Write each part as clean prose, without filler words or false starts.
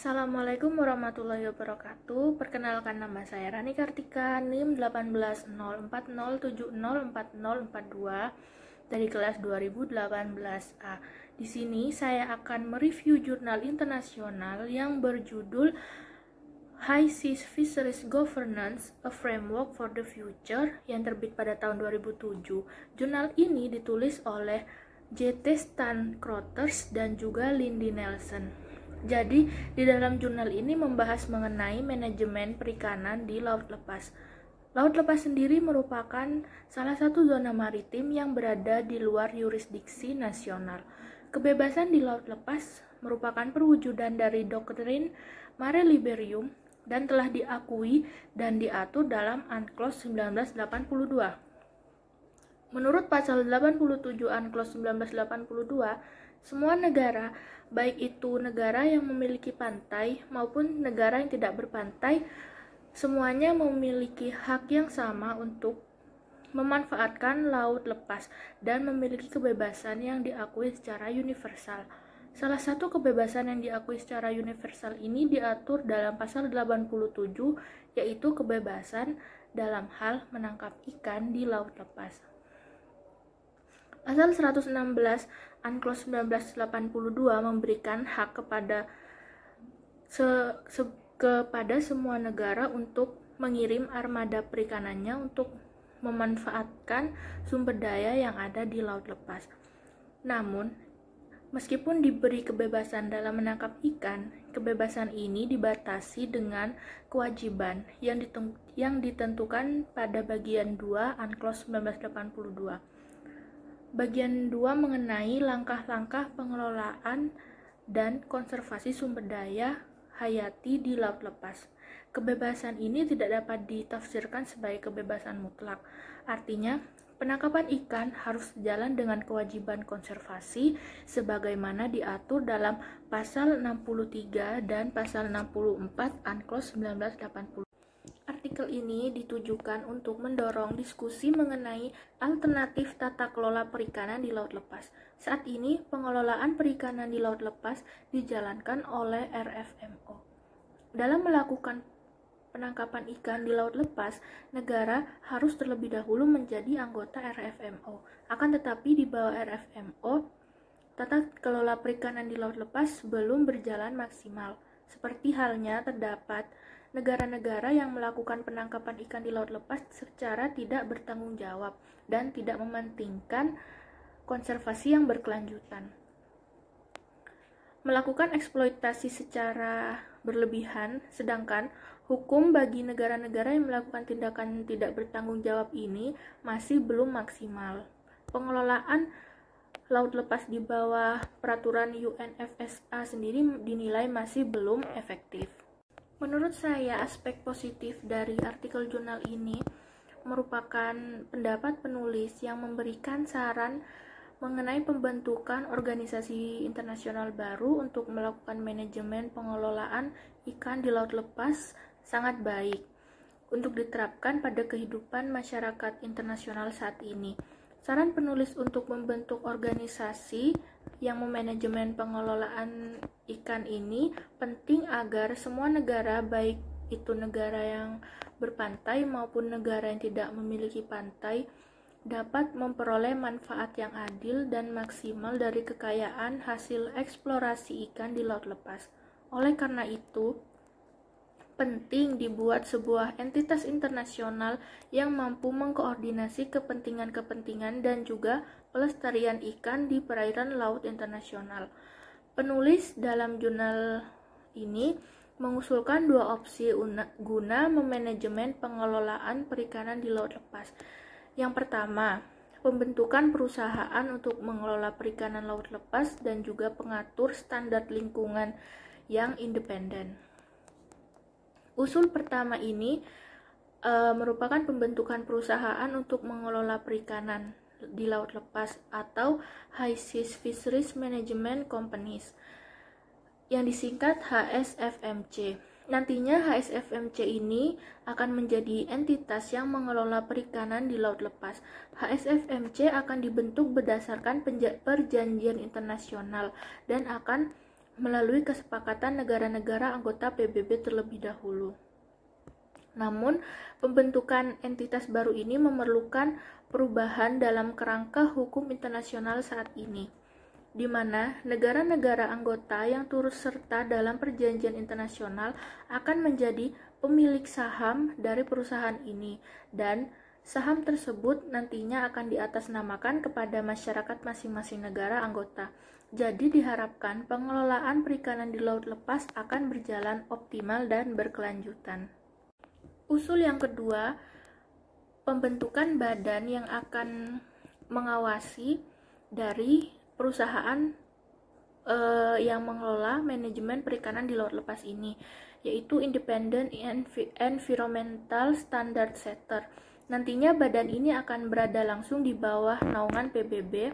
Assalamualaikum warahmatullahi wabarakatuh. Perkenalkan, nama saya Rani Kartika, NIM 18040704042 dari kelas 2018A. Di sini saya akan mereview jurnal internasional yang berjudul High Seas Fisheries Governance: A Framework for the Future yang terbit pada tahun 2007. Jurnal ini ditulis oleh J.T. Stan Crothers dan juga Lindy Nelson. Jadi, di dalam jurnal ini membahas mengenai manajemen perikanan di laut lepas. Laut lepas sendiri merupakan salah satu zona maritim yang berada di luar yurisdiksi nasional. Kebebasan di laut lepas merupakan perwujudan dari doktrin Mare Liberum dan telah diakui dan diatur dalam UNCLOS 1982. Menurut pasal 87 UNCLOS 1982, semua negara, baik itu negara yang memiliki pantai maupun negara yang tidak berpantai, semuanya memiliki hak yang sama untuk memanfaatkan laut lepas dan memiliki kebebasan yang diakui secara universal. Salah satu kebebasan yang diakui secara universal ini diatur dalam pasal 87, yaitu kebebasan dalam hal menangkap ikan di laut lepas. Pasal 116 UNCLOS 1982 memberikan hak kepada semua negara untuk mengirim armada perikanannya untuk memanfaatkan sumber daya yang ada di laut lepas. Namun, meskipun diberi kebebasan dalam menangkap ikan, kebebasan ini dibatasi dengan kewajiban yang ditentukan pada bagian 2 UNCLOS 1982. Bagian 2 mengenai langkah-langkah pengelolaan dan konservasi sumber daya hayati di laut lepas. Kebebasan ini tidak dapat ditafsirkan sebagai kebebasan mutlak. Artinya, penangkapan ikan harus sejalan dengan kewajiban konservasi sebagaimana diatur dalam pasal 63 dan pasal 64 UNCLOS 1980. Artikel ini ditujukan untuk mendorong diskusi mengenai alternatif tata kelola perikanan di laut lepas. Saat ini, pengelolaan perikanan di laut lepas dijalankan oleh RFMO. Dalam melakukan penangkapan ikan di laut lepas, negara harus terlebih dahulu menjadi anggota RFMO. Akan tetapi di bawah RFMO, tata kelola perikanan di laut lepas belum berjalan maksimal. Seperti halnya terdapat negara-negara yang melakukan penangkapan ikan di laut lepas secara tidak bertanggung jawab dan tidak mementingkan konservasi yang berkelanjutan. Melakukan eksploitasi secara berlebihan, sedangkan hukum bagi negara-negara yang melakukan tindakan tidak bertanggung jawab ini masih belum maksimal. Pengelolaan laut lepas di bawah peraturan UNFSA sendiri dinilai masih belum efektif. Menurut saya, aspek positif dari artikel jurnal ini merupakan pendapat penulis yang memberikan saran mengenai pembentukan organisasi internasional baru untuk melakukan manajemen pengelolaan ikan di laut lepas sangat baik untuk diterapkan pada kehidupan masyarakat internasional saat ini. Saran penulis untuk membentuk organisasi yang memanajemen pengelolaan ikan ini penting agar semua negara, baik itu negara yang berpantai maupun negara yang tidak memiliki pantai, dapat memperoleh manfaat yang adil dan maksimal dari kekayaan hasil eksplorasi ikan di laut lepas. Oleh karena itu, penting dibuat sebuah entitas internasional yang mampu mengkoordinasi kepentingan-kepentingan dan juga pelestarian ikan di perairan laut internasional. Penulis dalam jurnal ini mengusulkan dua opsi guna memanajemen pengelolaan perikanan di laut lepas. Yang pertama, pembentukan perusahaan untuk mengelola perikanan laut lepas dan juga pengatur standar lingkungan yang independen. Usul pertama ini merupakan pembentukan perusahaan untuk mengelola perikanan di laut lepas atau High Seas Fisheries Management Companies yang disingkat HSFMC. Nantinya HSFMC ini akan menjadi entitas yang mengelola perikanan di laut lepas. HSFMC akan dibentuk berdasarkan perjanjian internasional dan akan melalui kesepakatan negara-negara anggota PBB terlebih dahulu. Namun, pembentukan entitas baru ini memerlukan perubahan dalam kerangka hukum internasional saat ini, di mana negara-negara anggota yang turut serta dalam perjanjian internasional akan menjadi pemilik saham dari perusahaan ini, dan saham tersebut nantinya akan diatasnamakan kepada masyarakat masing-masing negara anggota. Jadi diharapkan pengelolaan perikanan di laut lepas akan berjalan optimal dan berkelanjutan. Usul yang kedua, pembentukan badan yang akan mengawasi dari perusahaan yang mengelola manajemen perikanan di laut lepas ini, yaitu Independent Environmental Standard Setter. Nantinya badan ini akan berada langsung di bawah naungan PBB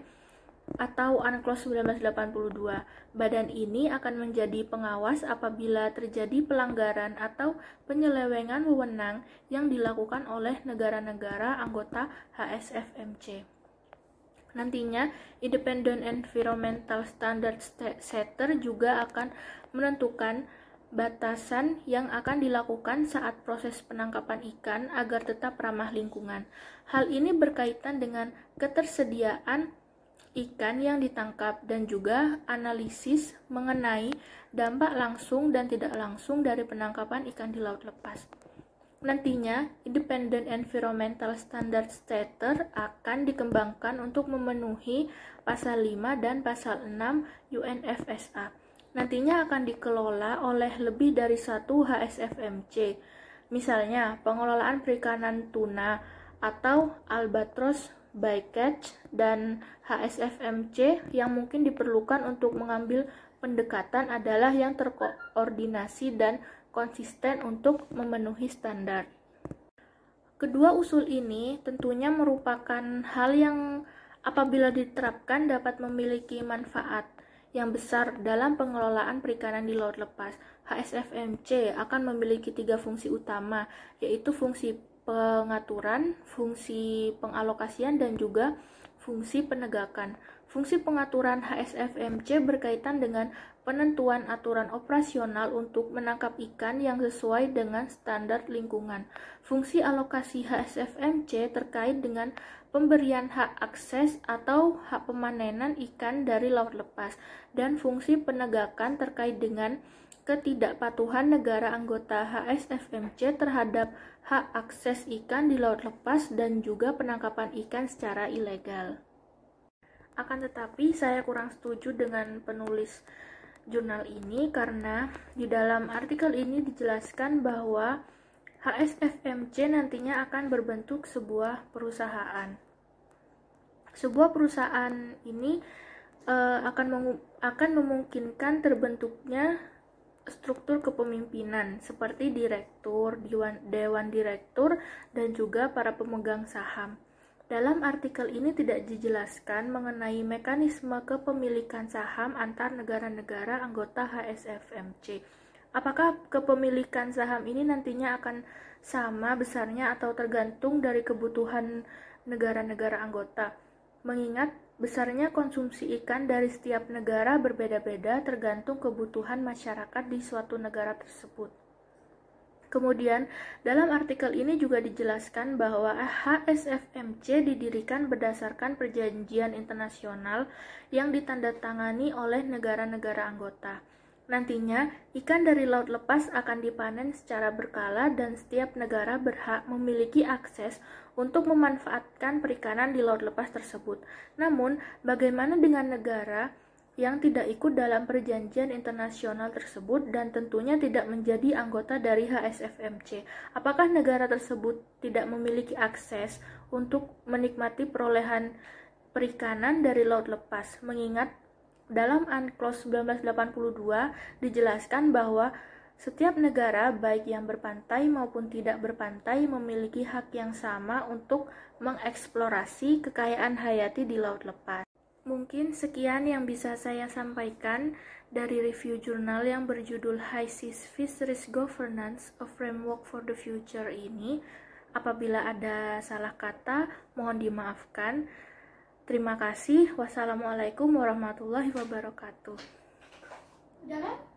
atau UNCLOS 1982. Badan ini akan menjadi pengawas apabila terjadi pelanggaran atau penyelewengan wewenang yang dilakukan oleh negara-negara anggota HSFMC. Nantinya, Independent Environmental Standard Setter juga akan menentukan batasan yang akan dilakukan saat proses penangkapan ikan agar tetap ramah lingkungan. Hal ini berkaitan dengan ketersediaan ikan yang ditangkap dan juga analisis mengenai dampak langsung dan tidak langsung dari penangkapan ikan di laut lepas. Nantinya, Independent Environmental Standard Setter akan dikembangkan untuk memenuhi pasal 5 dan pasal 6 UNFSA. Nantinya akan dikelola oleh lebih dari satu HSFMC, misalnya pengelolaan perikanan tuna atau albatros bycatch, dan HSFMC yang mungkin diperlukan untuk mengambil pendekatan adalah yang terkoordinasi dan konsisten untuk memenuhi standar. Kedua usul ini tentunya merupakan hal yang apabila diterapkan dapat memiliki manfaat yang besar dalam pengelolaan perikanan di laut lepas. HSFMC akan memiliki 3 fungsi utama, yaitu fungsi pengaturan, fungsi pengalokasian, dan juga fungsi penegakan. Fungsi pengaturan HSFMC berkaitan dengan penentuan aturan operasional untuk menangkap ikan yang sesuai dengan standar lingkungan. Fungsi alokasi HSFMC terkait dengan pemberian hak akses atau hak pemanenan ikan dari laut lepas, dan fungsi penegakan terkait dengan ketidakpatuhan negara anggota HSFMC terhadap hak akses ikan di laut lepas dan juga penangkapan ikan secara ilegal. Akan tetapi, saya kurang setuju dengan penulis jurnal ini karena di dalam artikel ini dijelaskan bahwa HSFMC nantinya akan berbentuk sebuah perusahaan. Sebuah perusahaan ini akan memungkinkan terbentuknya struktur kepemimpinan seperti direktur, dewan direktur, dan juga para pemegang saham. Dalam artikel ini tidak dijelaskan mengenai mekanisme kepemilikan saham antar negara-negara anggota HSFMC. Apakah kepemilikan saham ini nantinya akan sama besarnya atau tergantung dari kebutuhan negara-negara anggota? Mengingat besarnya konsumsi ikan dari setiap negara berbeda-beda tergantung kebutuhan masyarakat di suatu negara tersebut. Kemudian, dalam artikel ini juga dijelaskan bahwa HSFMC didirikan berdasarkan perjanjian internasional yang ditandatangani oleh negara-negara anggota. Nantinya, ikan dari laut lepas akan dipanen secara berkala dan setiap negara berhak memiliki akses untuk memanfaatkan perikanan di laut lepas tersebut. Namun, bagaimana dengan negara yang tidak ikut dalam perjanjian internasional tersebut dan tentunya tidak menjadi anggota dari HSFMC? Apakah negara tersebut tidak memiliki akses untuk menikmati perolehan perikanan dari laut lepas? Mengingat dalam UNCLOS 1982 dijelaskan bahwa setiap negara, baik yang berpantai maupun tidak berpantai, memiliki hak yang sama untuk mengeksplorasi kekayaan hayati di laut lepas. Mungkin sekian yang bisa saya sampaikan dari review jurnal yang berjudul High Seas Fisheries Governance, A Framework for the Future ini. Apabila ada salah kata, mohon dimaafkan. Terima kasih. Wassalamualaikum warahmatullahi wabarakatuh. Jalan?